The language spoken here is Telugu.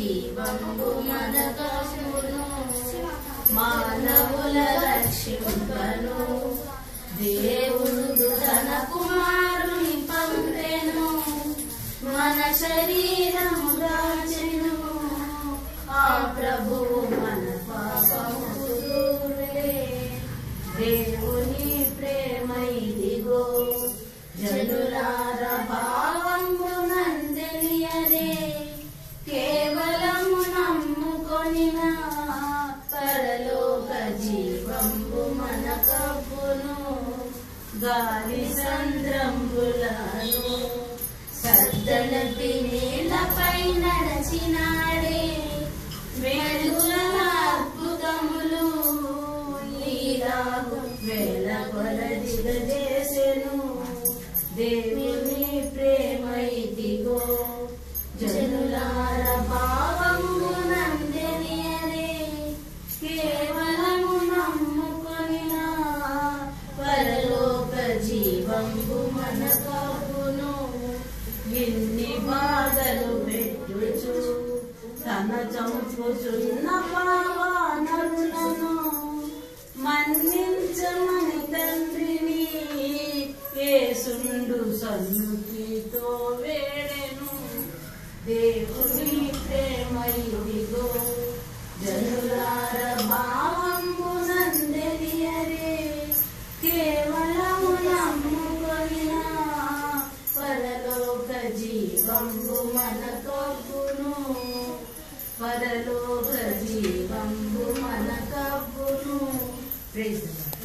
జీవంబు మనకగును మానవుల రక్షింపను దేవుడు తన కుమారుని పంపెను మన శరీరము దాచెను ఆ ప్రభువు మన పాపము దూరే దేవుని ప్రేమ ఇదిగో జనులార భావంబు నందెలియరే కేవలము నమ్ముకొనిన పరలోక జీవంబు మనకగును గాలి సంద్రంబులను సద్దనటి నీళ్లపై నడచినాడే వెలుగుల అద్భుతములు లీలాగు వేల కొలదిగా చేసెను దేవుని ప్రేమ ఇదిగో జనులార భావము నందెలియరే కేవలము నమ్ముకొనిన పరలోక జీవంబు మనకగును ఎన్ని బాధలు పెట్టుచు తన చంపుచున్న పావానరులను మన్నించమని తండ్రిని యేసుండు సన్నుతితో వేడెను దేవుని ప్రేమ ఇదిగో జనులార భావంబు నందెలియరే కేవలము నమ్ముకొనిన పరలోక జీవంబు మనకగును పరలోక జీవంబు మనకగును. Praise the lord.